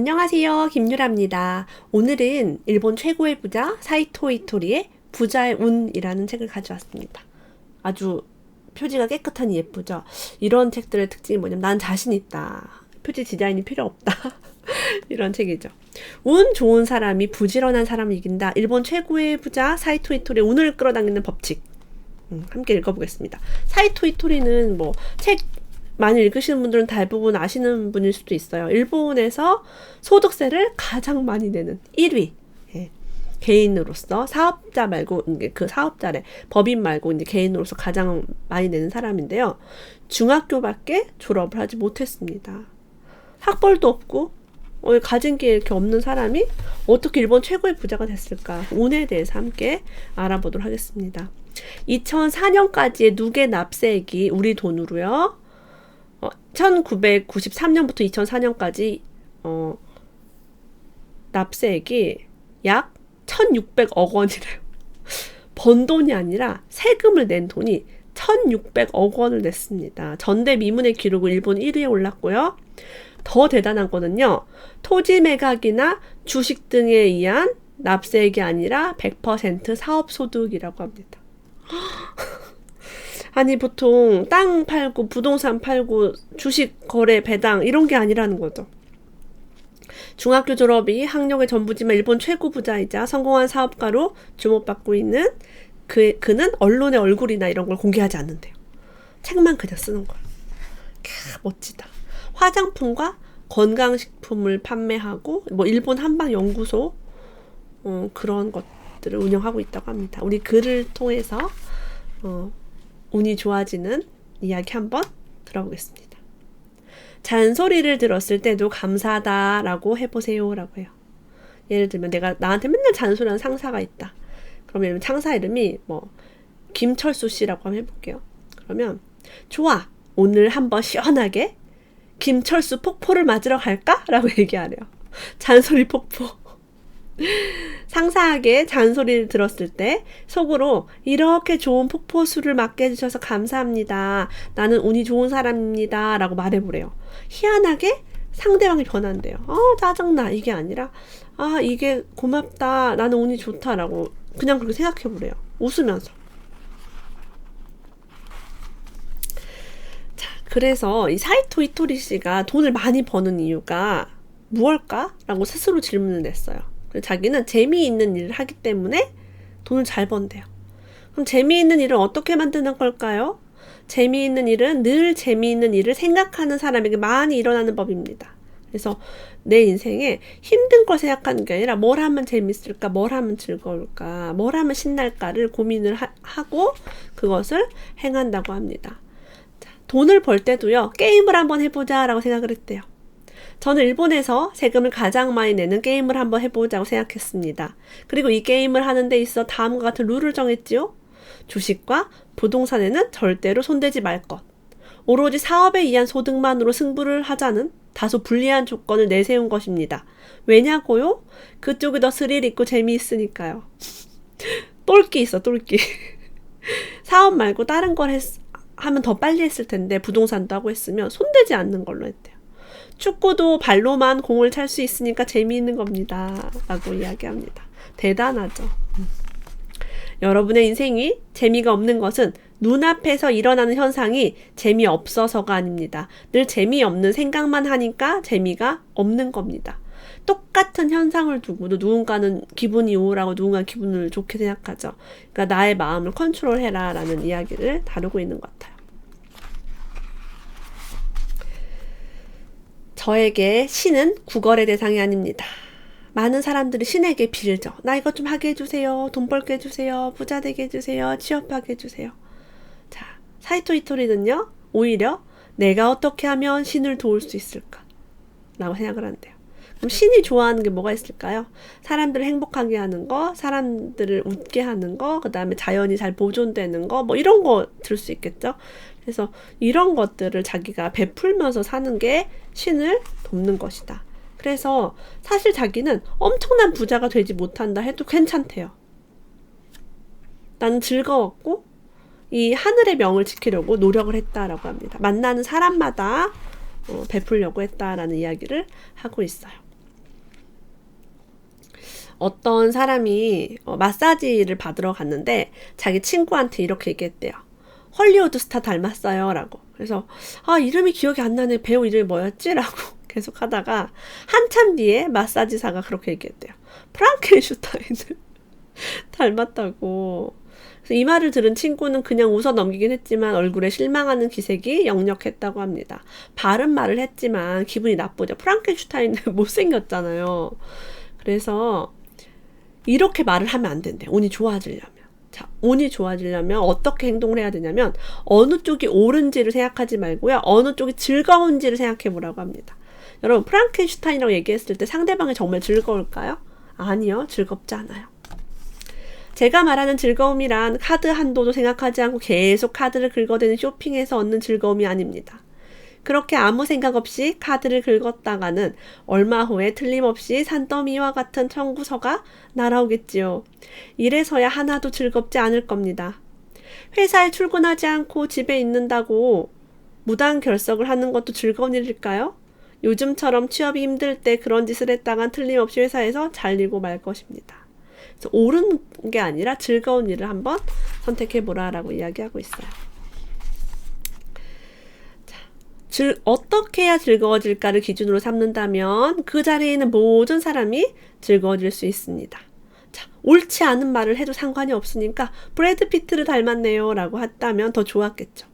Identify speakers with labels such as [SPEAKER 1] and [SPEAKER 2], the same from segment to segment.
[SPEAKER 1] 안녕하세요. 김유라입니다. 오늘은 일본 최고의 부자 사이토 이토리의 부자의 운이라는 책을 가져왔습니다. 아주 표지가 깨끗하니 예쁘죠? 이런 책들의 특징이 뭐냐면 난 자신 있다. 표지 디자인이 필요 없다. 이런 책이죠. 운 좋은 사람이 부지런한 사람을 이긴다. 일본 최고의 부자 사이토 이토리의 운을 끌어당기는 법칙. 함께 읽어보겠습니다. 사이토 이토리는 책 많이 읽으시는 분들은 대부분 아시는 분일 수도 있어요. 일본에서 소득세를 가장 많이 내는 1위. 개인으로서 사업자 말고 그 사업자래 법인 말고 이제 개인으로서 가장 많이 내는 사람인데요. 중학교밖에 졸업을 하지 못했습니다. 학벌도 없고 가진 게 이렇게 없는 사람이 어떻게 일본 최고의 부자가 됐을까? 운에 대해서 함께 알아보도록 하겠습니다. 2004년까지의 누계 납세액이 우리 돈으로요. 1993년부터 2004년까지 납세액이 약 1600억 원이래요. 번 돈이 아니라 세금을 낸 돈이 1600억 원을 냈습니다. 전대미문의 기록을 일본 1위에 올랐고요. 더 대단한 거는요. 토지 매각이나 주식 등에 의한 납세액이 아니라 100% 사업소득이라고 합니다. 아니 보통 땅 팔고 부동산 팔고 주식 거래 배당 이런 게 아니라는 거죠. 중학교 졸업이 학력의 전부지만 일본 최고 부자이자 성공한 사업가로 주목받고 있는 그는 언론의 얼굴이나 이런 걸 공개하지 않는데요. 책만 그냥 쓰는 거예요. 멋지다. 화장품과 건강식품을 판매하고 일본 한방연구소 그런 것들을 운영하고 있다고 합니다. 우리 글을 통해서 운이 좋아지는 이야기 한번 들어보겠습니다. 잔소리를 들었을 때도 감사하다라고 해보세요 라고 해요. 예를 들면 내가 나한테 맨날 잔소리하는 상사가 있다. 그러면 상사 이름이 김철수 씨라고 한번 해볼게요. 그러면 좋아 오늘 한번 시원하게 김철수 폭포를 맞으러 갈까? 라고 얘기하래요. 잔소리 폭포. 상사에게 잔소리를 들었을 때 속으로 이렇게 좋은 폭포수를 맞게 해주셔서 감사합니다. 나는 운이 좋은 사람입니다. 라고 말해보래요. 희한하게 상대방이 변한대요. 짜증나. 이게 아니라 이게 고맙다. 나는 운이 좋다. 라고 그냥 그렇게 생각해보래요. 웃으면서. 자, 그래서 이 사이토 이토리 씨가 돈을 많이 버는 이유가 무엇일까? 라고 스스로 질문을 냈어요. 자기는 재미있는 일을 하기 때문에 돈을 잘 번대요. 그럼 재미있는 일은 어떻게 만드는 걸까요? 재미있는 일은 늘 재미있는 일을 생각하는 사람에게 많이 일어나는 법입니다. 그래서 내 인생에 힘든 걸 생각하는 게 아니라 뭘 하면 재밌을까, 뭘 하면 즐거울까, 뭘 하면 신날까를 고민을 하고 그것을 행한다고 합니다. 자, 돈을 벌 때도요. 게임을 한번 해보자 라고 생각을 했대요. 저는 일본에서 세금을 가장 많이 내는 게임을 한번 해보자고 생각했습니다. 그리고 이 게임을 하는 데 있어 다음과 같은 룰을 정했지요. 주식과 부동산에는 절대로 손대지 말 것. 오로지 사업에 의한 소득만으로 승부를 하자는 다소 불리한 조건을 내세운 것입니다. 왜냐고요? 그쪽이 더 스릴 있고 재미있으니까요. 똘끼 있어, 똘끼. 사업 말고 다른 걸 하면 더 빨리 했을 텐데 부동산도 하고 했으면 손대지 않는 걸로 했대요. 축구도 발로만 공을 찰 수 있으니까 재미있는 겁니다. 라고 이야기합니다. 대단하죠. 여러분의 인생이 재미가 없는 것은 눈앞에서 일어나는 현상이 재미없어서가 아닙니다. 늘 재미없는 생각만 하니까 재미가 없는 겁니다. 똑같은 현상을 두고도 누군가는 기분이 우울하고 누군가는 기분을 좋게 생각하죠. 그러니까 나의 마음을 컨트롤해라 라는 이야기를 다루고 있는 것 같아요. 저에게 신은 구걸의 대상이 아닙니다. 많은 사람들이 신에게 빌죠. 나 이것 좀 하게 해주세요. 돈 벌게 해주세요. 부자 되게 해주세요. 취업하게 해주세요. 자, 사이토 이토리는요. 오히려 내가 어떻게 하면 신을 도울 수 있을까? 라고 생각을 한대요. 그럼 신이 좋아하는 게 뭐가 있을까요? 사람들을 행복하게 하는 거, 사람들을 웃게 하는 거, 그 다음에 자연이 잘 보존되는 거, 이런 거 들 수 있겠죠? 그래서 이런 것들을 자기가 베풀면서 사는 게 신을 돕는 것이다. 그래서 사실 자기는 엄청난 부자가 되지 못한다 해도 괜찮대요. 나는 즐거웠고 이 하늘의 명을 지키려고 노력을 했다라고 합니다. 만나는 사람마다 베풀려고 했다라는 이야기를 하고 있어요. 어떤 사람이 마사지를 받으러 갔는데 자기 친구한테 이렇게 얘기했대요. 헐리우드 스타 닮았어요 라고. 그래서 이름이 기억이 안 나네. 배우 이름이 뭐였지? 라고 계속 하다가 한참 뒤에 마사지사가 그렇게 얘기했대요. 프랑켄슈타인을 닮았다고. 그래서 이 말을 들은 친구는 그냥 웃어 넘기긴 했지만 얼굴에 실망하는 기색이 역력했다고 합니다. 바른 말을 했지만 기분이 나쁘죠. 프랑켄슈타인은 못생겼잖아요. 그래서 이렇게 말을 하면 안 된대. 운이 좋아지려면. 자, 운이 좋아지려면 어떻게 행동을 해야 되냐면 어느 쪽이 옳은지를 생각하지 말고요. 어느 쪽이 즐거운지를 생각해 보라고 합니다. 여러분, 프랑켄슈타인이라고 얘기했을 때 상대방이 정말 즐거울까요? 아니요. 즐겁지 않아요. 제가 말하는 즐거움이란 카드 한도도 생각하지 않고 계속 카드를 긁어대는 쇼핑에서 얻는 즐거움이 아닙니다. 그렇게 아무 생각 없이 카드를 긁었다가는 얼마 후에 틀림없이 산더미와 같은 청구서가 날아오겠지요. 이래서야 하나도 즐겁지 않을 겁니다. 회사에 출근하지 않고 집에 있는다고 무단 결석을 하는 것도 즐거운 일일까요? 요즘처럼 취업이 힘들 때 그런 짓을 했다간 틀림없이 회사에서 잘리고 말 것입니다. 그래서 옳은 게 아니라 즐거운 일을 한번 선택해보라라고 이야기하고 있어요. 어떻게 해야 즐거워질까를 기준으로 삼는다면 그 자리에 있는 모든 사람이 즐거워질 수 있습니다. 자, 옳지 않은 말을 해도 상관이 없으니까 브래드 피트를 닮았네요 라고 했다면 더 좋았겠죠.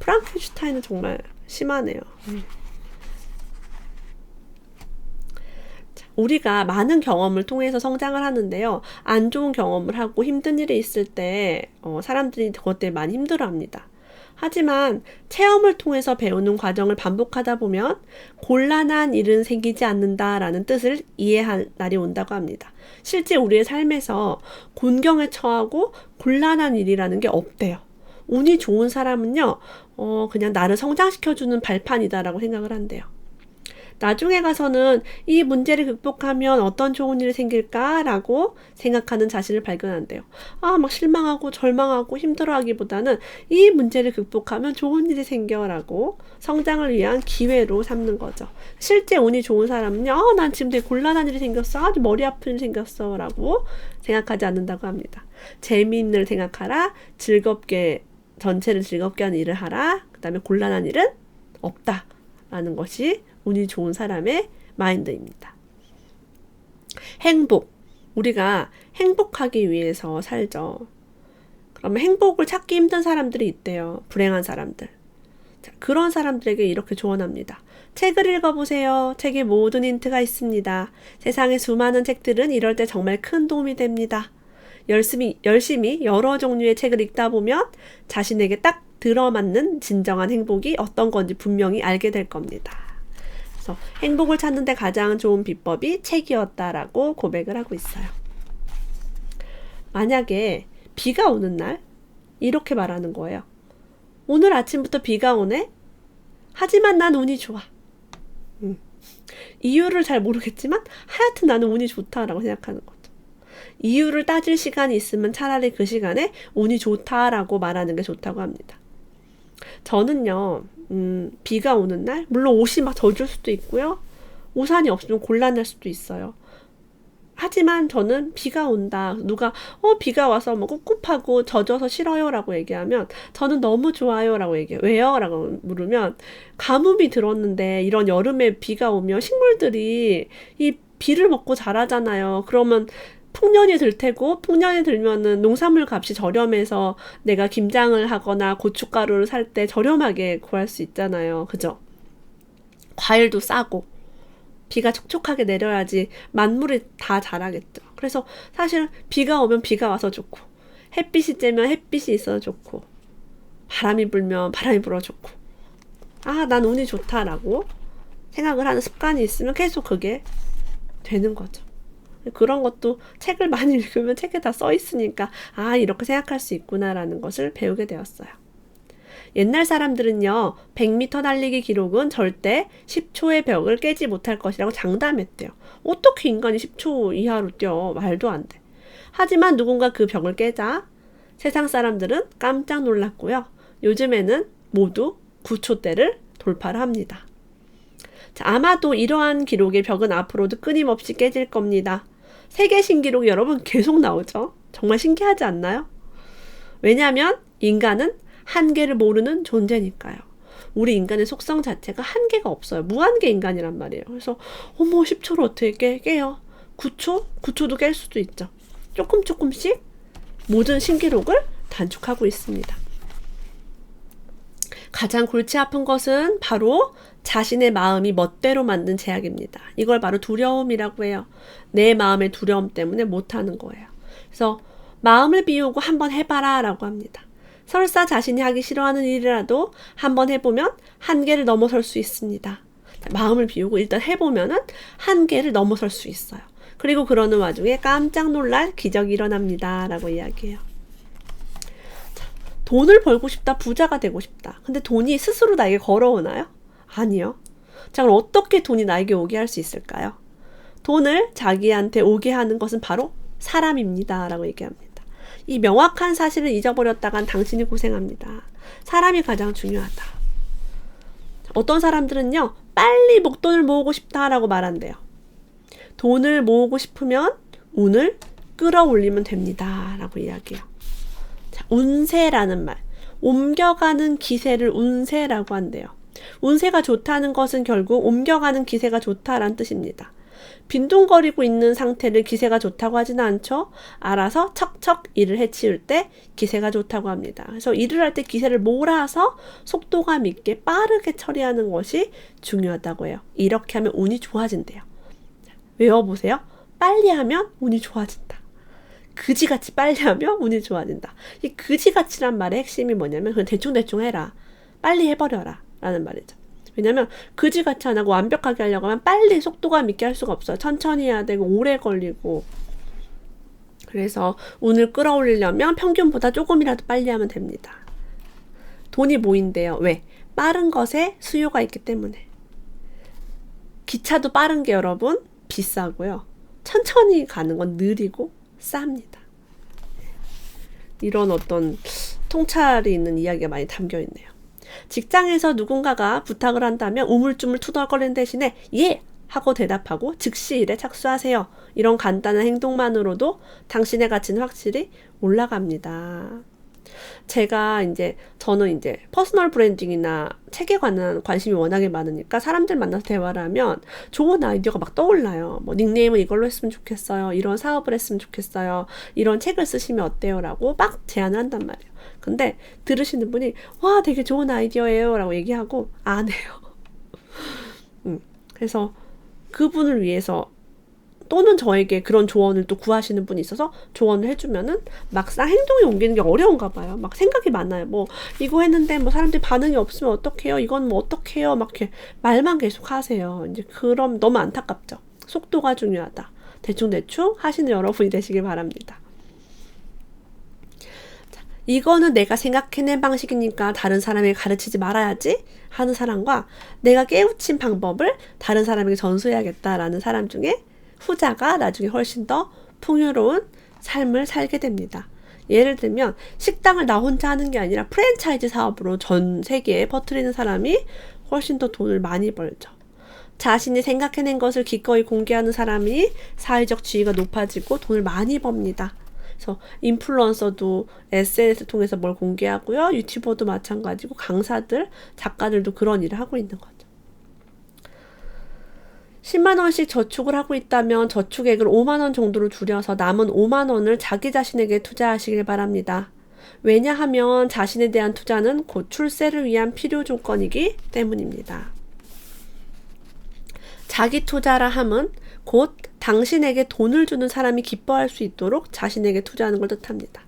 [SPEAKER 1] 프랑켄슈타인은 정말 심하네요. 자, 우리가 많은 경험을 통해서 성장을 하는데요. 안 좋은 경험을 하고 힘든 일이 있을 때 사람들이 그것 때문에 많이 힘들어합니다. 하지만 체험을 통해서 배우는 과정을 반복하다 보면 곤란한 일은 생기지 않는다라는 뜻을 이해할 날이 온다고 합니다. 실제 우리의 삶에서 곤경에 처하고 곤란한 일이라는 게 없대요. 운이 좋은 사람은요, 그냥 나를 성장시켜주는 발판이다라고 생각을 한대요. 나중에 가서는 이 문제를 극복하면 어떤 좋은 일이 생길까라고 생각하는 자신을 발견한대요. 막 실망하고 절망하고 힘들어하기보다는 이 문제를 극복하면 좋은 일이 생겨라고 성장을 위한 기회로 삼는 거죠. 실제 운이 좋은 사람은요, 난 지금 되게 곤란한 일이 생겼어. 아주 머리 아픈 일이 생겼어. 라고 생각하지 않는다고 합니다. 재미있는 일을 생각하라. 전체를 즐겁게 하는 일을 하라. 그 다음에 곤란한 일은 없다. 라는 것이 운이 좋은 사람의 마인드입니다. 행복. 우리가 행복하기 위해서 살죠. 그러면 행복을 찾기 힘든 사람들이 있대요. 불행한 사람들. 자, 그런 사람들에게 이렇게 조언합니다. 책을 읽어보세요. 책에 모든 힌트가 있습니다. 세상의 수많은 책들은 이럴 때 정말 큰 도움이 됩니다. 열심히 여러 종류의 책을 읽다 보면 자신에게 딱 들어맞는 진정한 행복이 어떤 건지 분명히 알게 될 겁니다. 그래서 행복을 찾는 데 가장 좋은 비법이 책이었다라고 고백을 하고 있어요. 만약에 비가 오는 날 이렇게 말하는 거예요. 오늘 아침부터 비가 오네? 하지만 난 운이 좋아. 이유를 잘 모르겠지만 하여튼 나는 운이 좋다라고 생각하는 거죠. 이유를 따질 시간이 있으면 차라리 그 시간에 운이 좋다라고 말하는 게 좋다고 합니다. 저는요, 비가 오는 날, 물론 옷이 막 젖을 수도 있고요. 우산이 없으면 곤란할 수도 있어요. 하지만 저는 비가 온다. 누가 비가 와서 뭐 꿉꿉하고 젖어서 싫어요 라고 얘기하면 저는 너무 좋아요 라고 얘기해요. 왜요? 라고 물으면 가뭄이 들었는데 이런 여름에 비가 오면 식물들이 이 비를 먹고 자라잖아요. 그러면 풍년이 들 테고 풍년이 들면은 농산물 값이 저렴해서 내가 김장을 하거나 고춧가루를 살 때 저렴하게 구할 수 있잖아요. 그죠? 과일도 싸고 비가 촉촉하게 내려야지 만물이 다 자라겠죠. 그래서 사실 비가 오면 비가 와서 좋고 햇빛이 쬐면 햇빛이 있어서 좋고 바람이 불면 바람이 불어 좋고 난 운이 좋다라고 생각을 하는 습관이 있으면 계속 그게 되는 거죠. 그런 것도 책을 많이 읽으면 책에 다 써 있으니까 이렇게 생각할 수 있구나라는 것을 배우게 되었어요. 옛날 사람들은요. 100m 달리기 기록은 절대 10초의 벽을 깨지 못할 것이라고 장담했대요. 어떻게 인간이 10초 이하로 뛰어? 말도 안 돼. 하지만 누군가 그 벽을 깨자 세상 사람들은 깜짝 놀랐고요. 요즘에는 모두 9초대를 돌파를 합니다. 자, 아마도 이러한 기록의 벽은 앞으로도 끊임없이 깨질 겁니다. 세계 신기록이 여러분 계속 나오죠. 정말 신기하지 않나요? 왜냐하면 인간은 한계를 모르는 존재니까요. 우리 인간의 속성 자체가 한계가 없어요. 무한계 인간이란 말이에요. 그래서 어머 10초를 어떻게 깨요? 9초? 9초도 깰 수도 있죠. 조금씩 모든 신기록을 단축하고 있습니다. 가장 골치 아픈 것은 바로 자신의 마음이 멋대로 만든 제약입니다. 이걸 바로 두려움이라고 해요. 내 마음의 두려움 때문에 못하는 거예요. 그래서 마음을 비우고 한번 해봐라 라고 합니다. 설사 자신이 하기 싫어하는 일이라도 한번 해보면 한계를 넘어설 수 있습니다. 마음을 비우고 일단 해보면은 한계를 넘어설 수 있어요. 그리고 그러는 와중에 깜짝 놀랄 기적이 일어납니다 라고 이야기해요. 돈을 벌고 싶다, 부자가 되고 싶다. 근데 돈이 스스로 나에게 걸어오나요? 아니요. 자, 그럼 어떻게 돈이 나에게 오게 할 수 있을까요? 돈을 자기한테 오게 하는 것은 바로 사람입니다 라고 얘기합니다. 이 명확한 사실을 잊어버렸다간 당신이 고생합니다. 사람이 가장 중요하다. 어떤 사람들은요, 빨리 목돈을 모으고 싶다라고 말한대요. 돈을 모으고 싶으면 운을 끌어올리면 됩니다 라고 이야기해요. 자, 운세라는 말, 옮겨가는 기세를 운세라고 한대요. 운세가 좋다는 것은 결국 옮겨가는 기세가 좋다라는 뜻입니다. 빈둥거리고 있는 상태를 기세가 좋다고 하지는 않죠. 알아서 척척 일을 해치울 때 기세가 좋다고 합니다. 그래서 일을 할 때 기세를 몰아서 속도감 있게 빠르게 처리하는 것이 중요하다고 해요. 이렇게 하면 운이 좋아진대요. 외워보세요. 빨리 하면 운이 좋아진다. 그지같이 빨리 하면 운이 좋아진다. 이 그지같이란 말의 핵심이 뭐냐면 그냥 대충 해라. 빨리 해버려라 라는 말이죠. 왜냐면 그지같이 안 하고 완벽하게 하려고 하면 빨리 속도감 있게 할 수가 없어요. 천천히 해야 되고 오래 걸리고. 그래서 운을 끌어올리려면 평균보다 조금이라도 빨리 하면 됩니다. 돈이 모인대요. 왜? 빠른 것에 수요가 있기 때문에. 기차도 빠른 게 여러분 비싸고요. 천천히 가는 건 느리고 쌉니다. 이런 어떤 통찰이 있는 이야기가 많이 담겨 있네요. 직장에서 누군가가 부탁을 한다면 우물쭈물 투덜거리는 대신에 예! 하고 대답하고 즉시 일에 착수하세요. 이런 간단한 행동만으로도 당신의 가치는 확실히 올라갑니다. 저는 퍼스널 브랜딩이나 책에 관한 관심이 워낙에 많으니까 사람들 만나서 대화를 하면 좋은 아이디어가 막 떠올라요. 뭐 닉네임을 이걸로 했으면 좋겠어요. 이런 사업을 했으면 좋겠어요. 이런 책을 쓰시면 어때요? 라고 막 제안을 한단 말이에요. 근데 들으시는 분이 와 되게 좋은 아이디어예요 라고 얘기하고 안 해요. 그래서 그분을 위해서 또는 저에게 그런 조언을 또 구하시는 분이 있어서 조언을 해주면은 막상 행동에 옮기는 게 어려운가 봐요. 막 생각이 많아요. 뭐 이거 했는데 뭐 사람들이 반응이 없으면 어떡해요? 이건 뭐 어떡해요? 막 이렇게 말만 계속 하세요. 이제 그럼 너무 안타깝죠. 속도가 중요하다. 대충 하시는 여러분이 되시길 바랍니다. 자, 이거는 내가 생각해낸 방식이니까 다른 사람에게 가르치지 말아야지 하는 사람과 내가 깨우친 방법을 다른 사람에게 전수해야겠다라는 사람 중에 후자가 나중에 훨씬 더 풍요로운 삶을 살게 됩니다. 예를 들면 식당을 나 혼자 하는 게 아니라 프랜차이즈 사업으로 전 세계에 퍼뜨리는 사람이 훨씬 더 돈을 많이 벌죠. 자신이 생각해낸 것을 기꺼이 공개하는 사람이 사회적 지위가 높아지고 돈을 많이 법니다. 그래서 인플루언서도 SNS 통해서 뭘 공개하고요. 유튜버도 마찬가지고 강사들, 작가들도 그런 일을 하고 있는 거죠. 10만 원씩 저축을 하고 있다면 저축액을 5만 원 정도로 줄여서 남은 5만 원을 자기 자신에게 투자하시길 바랍니다. 왜냐하면 자신에 대한 투자는 곧 출세를 위한 필요 조건이기 때문입니다. 자기 투자라 함은 곧 당신에게 돈을 주는 사람이 기뻐할 수 있도록 자신에게 투자하는 걸 뜻합니다.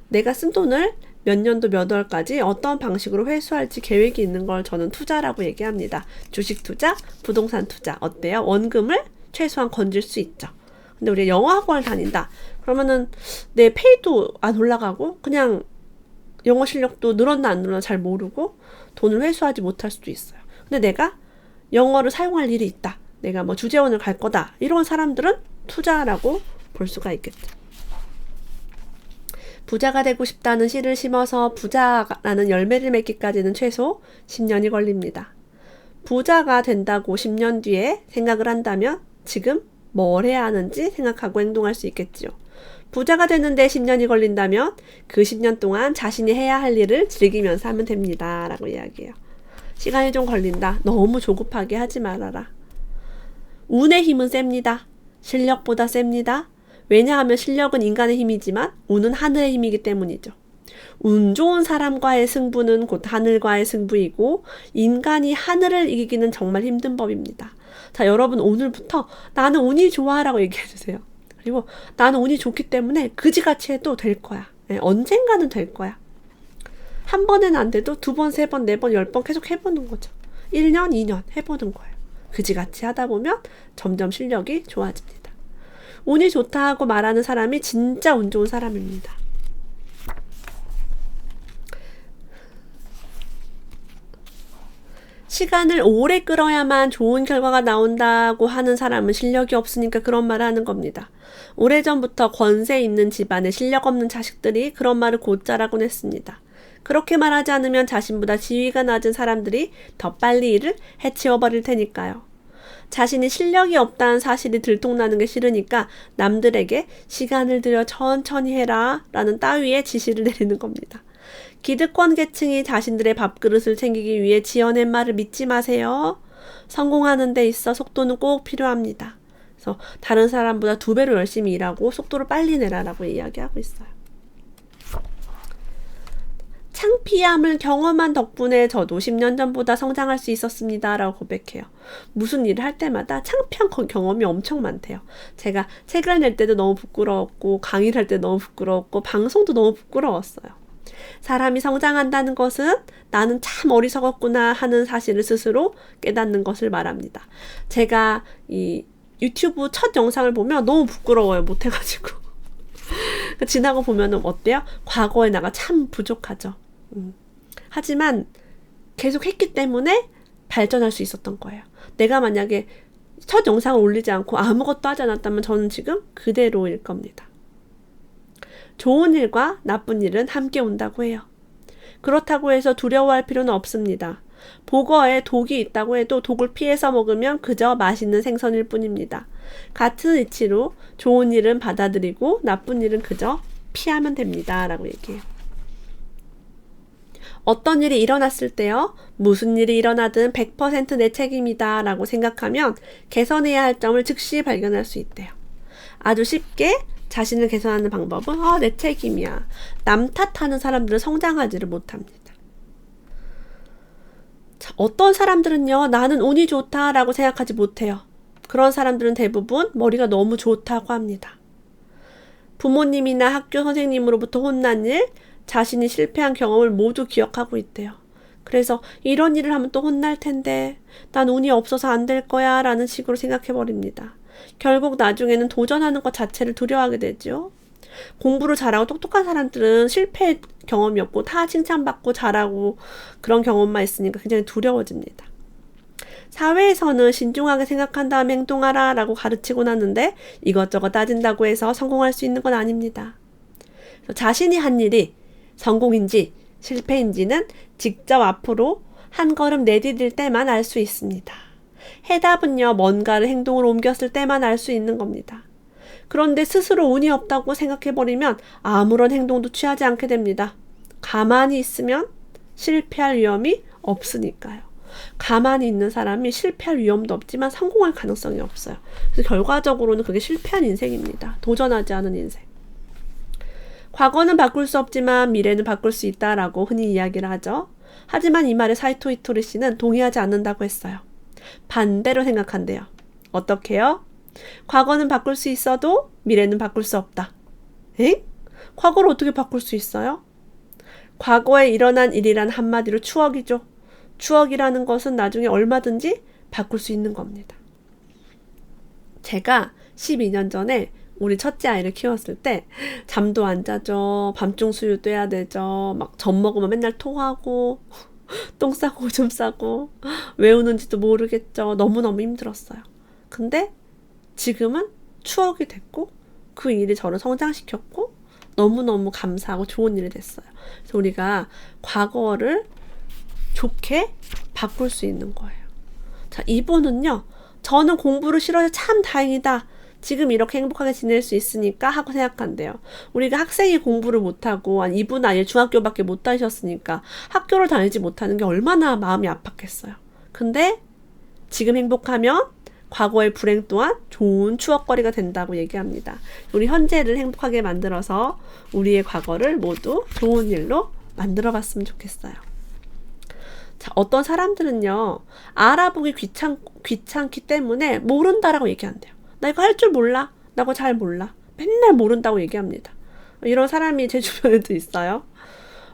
[SPEAKER 1] 내가 쓴 돈을 몇 년도 몇 월까지 어떤 방식으로 회수할지 계획이 있는 걸 저는 투자라고 얘기합니다. 주식 투자, 부동산 투자 어때요? 원금을 최소한 건질 수 있죠. 근데 우리가 영어 학원을 다닌다. 그러면은 내 페이도 안 올라가고 그냥 영어 실력도 늘었나 안 늘었나 잘 모르고 돈을 회수하지 못할 수도 있어요. 근데 내가 영어를 사용할 일이 있다. 내가 뭐 주재원을 갈 거다. 이런 사람들은 투자라고 볼 수가 있겠죠. 부자가 되고 싶다는 씨를 심어서 부자라는 열매를 맺기까지는 최소 10년이 걸립니다. 부자가 된다고 10년 뒤에 생각을 한다면 지금 뭘 해야 하는지 생각하고 행동할 수 있겠지요. 부자가 되는데 10년이 걸린다면 그 10년 동안 자신이 해야 할 일을 즐기면서 하면 됩니다. 라고 이야기해요. 시간이 좀 걸린다. 너무 조급하게 하지 말아라. 운의 힘은 셉니다. 실력보다 셉니다. 왜냐하면 실력은 인간의 힘이지만 운은 하늘의 힘이기 때문이죠. 운 좋은 사람과의 승부는 곧 하늘과의 승부이고 인간이 하늘을 이기기는 정말 힘든 법입니다. 자, 여러분 오늘부터 나는 운이 좋아라고 얘기해주세요. 그리고 나는 운이 좋기 때문에 그지같이 해도 될 거야. 네, 언젠가는 될 거야. 한 번은 안 돼도 2번, 3번, 4번, 10번 계속 해보는 거죠. 1년, 2년 해보는 거예요. 그지같이 하다 보면 점점 실력이 좋아집니다. 운이 좋다 하고 말하는 사람이 진짜 운 좋은 사람입니다. 시간을 오래 끌어야만 좋은 결과가 나온다고 하는 사람은 실력이 없으니까 그런 말을 하는 겁니다. 오래전부터 권세 있는 집안에 실력 없는 자식들이 그런 말을 곧잘하곤 했습니다. 그렇게 말하지 않으면 자신보다 지위가 낮은 사람들이 더 빨리 일을 해치워버릴 테니까요. 자신이 실력이 없다는 사실이 들통나는 게 싫으니까 남들에게 시간을 들여 천천히 해라 라는 따위의 지시를 내리는 겁니다. 기득권 계층이 자신들의 밥그릇을 챙기기 위해 지어낸 말을 믿지 마세요. 성공하는 데 있어 속도는 꼭 필요합니다. 그래서 다른 사람보다 2배로 열심히 일하고 속도를 빨리 내라라고 이야기하고 있어요. 창피함을 경험한 덕분에 저도 10년 전보다 성장할 수 있었습니다. 라고 고백해요. 무슨 일을 할 때마다 창피한 경험이 엄청 많대요. 제가 책을 낼 때도 너무 부끄러웠고 강의를 할 때 너무 부끄러웠고 방송도 너무 부끄러웠어요. 사람이 성장한다는 것은 나는 참 어리석었구나 하는 사실을 스스로 깨닫는 것을 말합니다. 제가 이 유튜브 첫 영상을 보면 너무 부끄러워요. 못해가지고. 지나고 보면은 어때요? 과거에 나가 참 부족하죠. 하지만 계속 했기 때문에 발전할 수 있었던 거예요. 내가 만약에 첫 영상을 올리지 않고 아무것도 하지 않았다면 저는 지금 그대로일 겁니다. 좋은 일과 나쁜 일은 함께 온다고 해요. 그렇다고 해서 두려워할 필요는 없습니다. 보거에 독이 있다고 해도 독을 피해서 먹으면 그저 맛있는 생선일 뿐입니다. 같은 이치로 좋은 일은 받아들이고 나쁜 일은 그저 피하면 됩니다. 라고 얘기해요. 어떤 일이 일어났을 때요. 무슨 일이 일어나든 100% 내 책임이다 라고 생각하면 개선해야 할 점을 즉시 발견할 수 있대요. 아주 쉽게 자신을 개선하는 방법은 내 책임이야. 남 탓하는 사람들은 성장하지를 못합니다. 자, 어떤 사람들은요. 나는 운이 좋다라고 생각하지 못해요. 그런 사람들은 대부분 머리가 너무 좋다고 합니다. 부모님이나 학교 선생님으로부터 혼난 일, 자신이 실패한 경험을 모두 기억하고 있대요. 그래서 이런 일을 하면 또 혼날 텐데 난 운이 없어서 안 될 거야 라는 식으로 생각해버립니다. 결국 나중에는 도전하는 것 자체를 두려워하게 되죠. 공부를 잘하고 똑똑한 사람들은 실패 경험이 없고 다 칭찬받고 잘하고 그런 경험만 있으니까 굉장히 두려워집니다. 사회에서는 신중하게 생각한 다음에 행동하라 라고 가르치곤 하는데 이것저것 따진다고 해서 성공할 수 있는 건 아닙니다. 자신이 한 일이 성공인지 실패인지는 직접 앞으로 한 걸음 내디딜 때만 알 수 있습니다. 해답은요, 뭔가를 행동으로 옮겼을 때만 알 수 있는 겁니다. 그런데 스스로 운이 없다고 생각해버리면 아무런 행동도 취하지 않게 됩니다. 가만히 있으면 실패할 위험이 없으니까요. 가만히 있는 사람이 실패할 위험도 없지만 성공할 가능성이 없어요. 그래서 결과적으로는 그게 실패한 인생입니다. 도전하지 않은 인생. 과거는 바꿀 수 없지만 미래는 바꿀 수 있다라고 흔히 이야기를 하죠. 하지만 이 말에 사이토 이토리 씨는 동의하지 않는다고 했어요. 반대로 생각한대요. 어떻게요? 과거는 바꿀 수 있어도 미래는 바꿀 수 없다. 에? 과거를 어떻게 바꿀 수 있어요? 과거에 일어난 일이란 한마디로 추억이죠. 추억이라는 것은 나중에 얼마든지 바꿀 수 있는 겁니다. 제가 12년 전에 우리 첫째 아이를 키웠을 때 잠도 안 자죠. 밤중 수유도 해야 되죠. 막 젖 먹으면 맨날 토하고 똥 싸고 오줌 싸고 왜 우는지도 모르겠죠. 너무너무 힘들었어요. 근데 지금은 추억이 됐고 그 일이 저를 성장시켰고 너무너무 감사하고 좋은 일이 됐어요. 그래서 우리가 과거를 좋게 바꿀 수 있는 거예요. 자, 2번은요. 저는 공부를 싫어해서 참 다행이다. 지금 이렇게 행복하게 지낼 수 있으니까 하고 생각한대요. 우리가 학생이 공부를 못하고 한 이분 아예 중학교밖에 못 다니셨으니까 학교를 다니지 못하는 게 얼마나 마음이 아팠겠어요. 근데 지금 행복하면 과거의 불행 또한 좋은 추억거리가 된다고 얘기합니다. 우리 현재를 행복하게 만들어서 우리의 과거를 모두 좋은 일로 만들어 봤으면 좋겠어요. 자, 어떤 사람들은요, 알아보기 귀찮기 때문에 모른다라고 얘기한대요. 나 이거 할 줄 몰라. 나 이거 잘 몰라. 맨날 모른다고 얘기합니다. 이런 사람이 제 주변에도 있어요.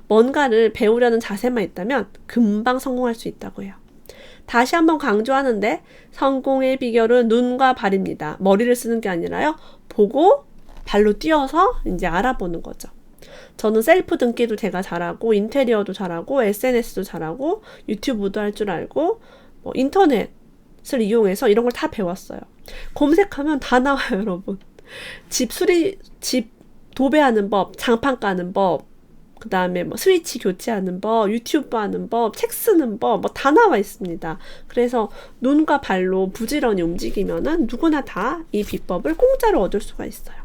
[SPEAKER 1] 뭔가를 배우려는 자세만 있다면 금방 성공할 수 있다고 해요. 다시 한번 강조하는데 성공의 비결은 눈과 발입니다. 머리를 쓰는 게 아니라요. 보고 발로 뛰어서 이제 알아보는 거죠. 저는 셀프 등기도 제가 잘하고 인테리어도 잘하고 SNS도 잘하고 유튜브도 할 줄 알고 뭐 인터넷을 이용해서 이런 걸 다 배웠어요. 검색하면 다 나와요, 여러분. 집 도배하는 법, 장판 까는 법, 그 다음에 뭐 스위치 교체하는 법, 유튜브 하는 법, 책 쓰는 법, 뭐 다 나와 있습니다. 그래서 눈과 발로 부지런히 움직이면은 누구나 다 이 비법을 공짜로 얻을 수가 있어요.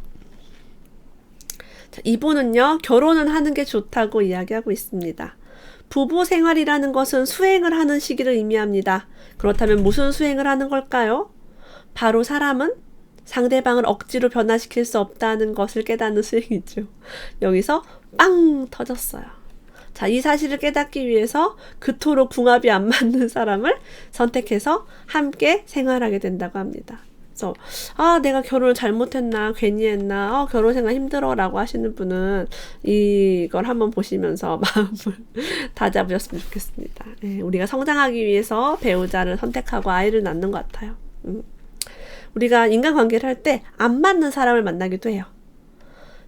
[SPEAKER 1] 자, 이분은요, 결혼은 하는 게 좋다고 이야기하고 있습니다. 부부 생활이라는 것은 수행을 하는 시기를 의미합니다. 그렇다면 무슨 수행을 하는 걸까요? 바로 사람은 상대방을 억지로 변화시킬 수 없다는 것을 깨닫는 수행이죠. 여기서 빵 터졌어요. 자, 이 사실을 깨닫기 위해서 그토록 궁합이 안 맞는 사람을 선택해서 함께 생활하게 된다고 합니다. 그래서 내가 결혼을 잘못했나 괜히 했나 결혼 생활 힘들어 라고 하시는 분은 이걸 한번 보시면서 마음을 다잡으셨으면 좋겠습니다. 우리가 성장하기 위해서 배우자를 선택하고 아이를 낳는 것 같아요. 우리가 인간관계를 할 때 안 맞는 사람을 만나기도 해요.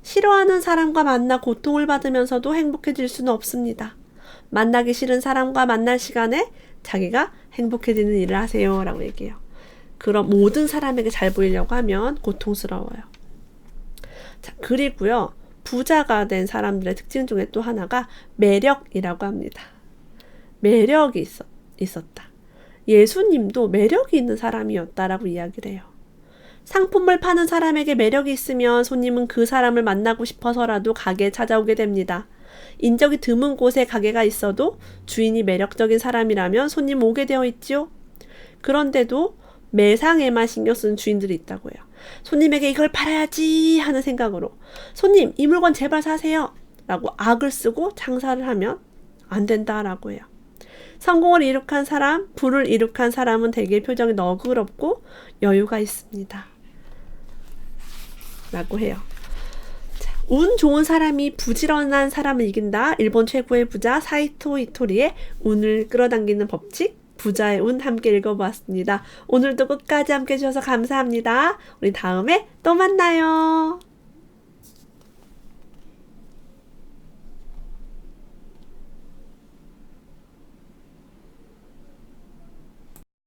[SPEAKER 1] 싫어하는 사람과 만나 고통을 받으면서도 행복해질 수는 없습니다. 만나기 싫은 사람과 만날 시간에 자기가 행복해지는 일을 하세요 라고 얘기해요. 그럼 모든 사람에게 잘 보이려고 하면 고통스러워요. 자, 그리고요, 부자가 된 사람들의 특징 중에 또 하나가 매력이라고 합니다. 매력이 있었다. 예수님도 매력이 있는 사람이었다라고 이야기를 해요. 상품을 파는 사람에게 매력이 있으면 손님은 그 사람을 만나고 싶어서라도 가게에 찾아오게 됩니다. 인적이 드문 곳에 가게가 있어도 주인이 매력적인 사람이라면 손님 오게 되어 있지요. 그런데도 매상에만 신경 쓰는 주인들이 있다고 해요. 손님에게 이걸 팔아야지 하는 생각으로 손님 이 물건 제발 사세요 라고 악을 쓰고 장사를 하면 안 된다라고 해요. 성공을 이룩한 사람, 부를 이룩한 사람은 대개 표정이 너그럽고 여유가 있습니다. 라고 해요. 자, 운 좋은 사람이 부지런한 사람을 이긴다. 일본 최고의 부자 사이토 이토리의 운을 끌어당기는 법칙, 부자의 운 함께 읽어보았습니다. 오늘도 끝까지 함께 해주셔서 감사합니다. 우리 다음에 또 만나요.